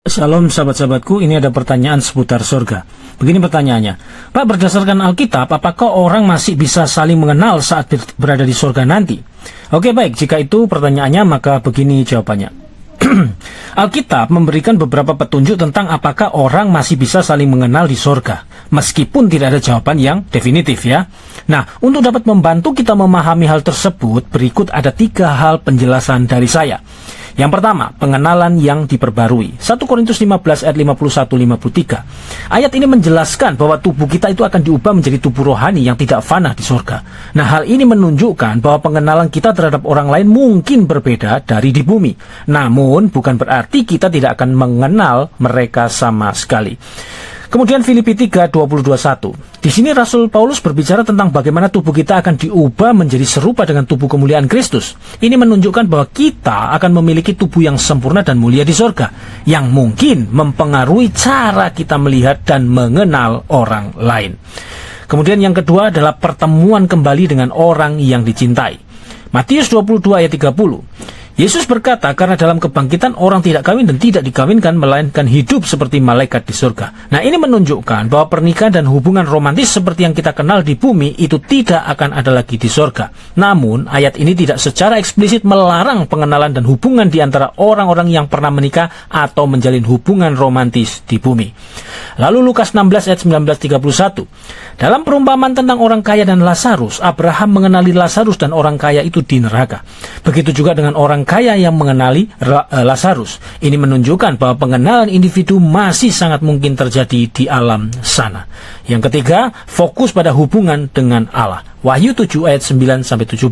Shalom sahabat-sahabatku, ini ada pertanyaan seputar surga. Begini pertanyaannya, Pak, berdasarkan Alkitab, apakah orang masih bisa saling mengenal saat berada di surga nanti? Oke, baik, jika itu pertanyaannya, maka begini jawabannya. Alkitab memberikan beberapa petunjuk tentang apakah orang masih bisa saling mengenal di surga, meskipun tidak ada jawaban yang definitif ya. Nah, untuk dapat membantu kita memahami hal tersebut, berikut ada 3 hal penjelasan dari saya. Yang pertama, pengenalan yang diperbarui. 1 Korintus 15 ayat 51-53. Ayat ini menjelaskan bahwa tubuh kita itu akan diubah menjadi tubuh rohani yang tidak fana di surga. Nah, hal ini menunjukkan bahwa pengenalan kita terhadap orang lain mungkin berbeda dari di bumi. Namun, bukan berarti kita tidak akan mengenal mereka sama sekali. Kemudian Filipi 3, 20-21. Di sini Rasul Paulus berbicara tentang bagaimana tubuh kita akan diubah menjadi serupa dengan tubuh kemuliaan Kristus. Ini menunjukkan bahwa kita akan memiliki tubuh yang sempurna dan mulia di surga, yang mungkin mempengaruhi cara kita melihat dan mengenal orang lain. Kemudian yang kedua adalah pertemuan kembali dengan orang yang dicintai. Matius 22 ayat 30. Yesus berkata, karena dalam kebangkitan orang tidak kawin dan tidak dikawinkan, melainkan hidup seperti malaikat di surga. Nah, ini menunjukkan bahwa pernikahan dan hubungan romantis seperti yang kita kenal di bumi itu tidak akan ada lagi di surga. Namun, ayat ini tidak secara eksplisit melarang pengenalan dan hubungan di antara orang-orang yang pernah menikah atau menjalin hubungan romantis di bumi. Lalu Lukas 16 ayat 19-31. Dalam perumpamaan tentang orang kaya dan Lazarus, Abraham mengenali Lazarus dan orang kaya itu di neraka. Begitu juga dengan orang kaya yang mengenali Lazarus. Ini menunjukkan bahwa pengenalan individu masih sangat mungkin terjadi di alam sana. Yang ketiga, fokus pada hubungan dengan Allah. Wahyu 7 ayat 9-17.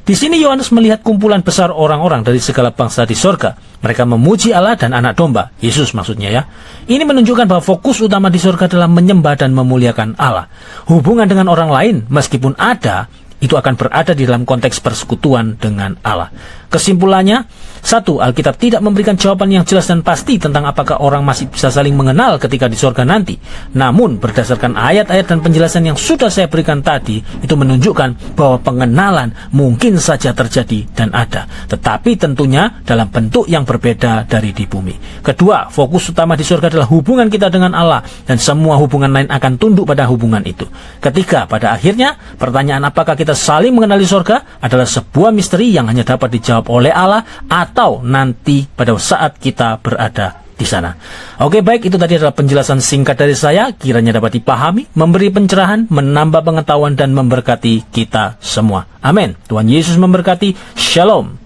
Di sini Yohanes melihat kumpulan besar orang-orang dari segala bangsa di surga. Mereka memuji Allah dan anak domba, Yesus maksudnya ya. Ini menunjukkan bahwa fokus utama di surga adalah menyembah dan memuliakan Allah. Hubungan dengan orang lain, meskipun ada, itu akan berada di dalam konteks persekutuan dengan Allah. Kesimpulannya, 1. Alkitab tidak memberikan jawaban yang jelas dan pasti tentang apakah orang masih bisa saling mengenal ketika di surga nanti. Namun, berdasarkan ayat-ayat dan penjelasan yang sudah saya berikan tadi, itu menunjukkan bahwa pengenalan mungkin saja terjadi dan ada, tetapi tentunya dalam bentuk yang berbeda dari di bumi. Kedua, fokus utama di surga adalah hubungan kita dengan Allah, dan semua hubungan lain akan tunduk pada hubungan itu. Ketiga, pada akhirnya, pertanyaan apakah kita saling mengenali surga adalah sebuah misteri yang hanya dapat dijawab oleh Allah atau nanti pada saat kita berada di sana. Oke, baik, itu tadi adalah penjelasan singkat dari saya, kiranya dapat dipahami, memberi pencerahan, menambah pengetahuan dan memberkati kita semua. Amin. Tuhan Yesus memberkati. Shalom.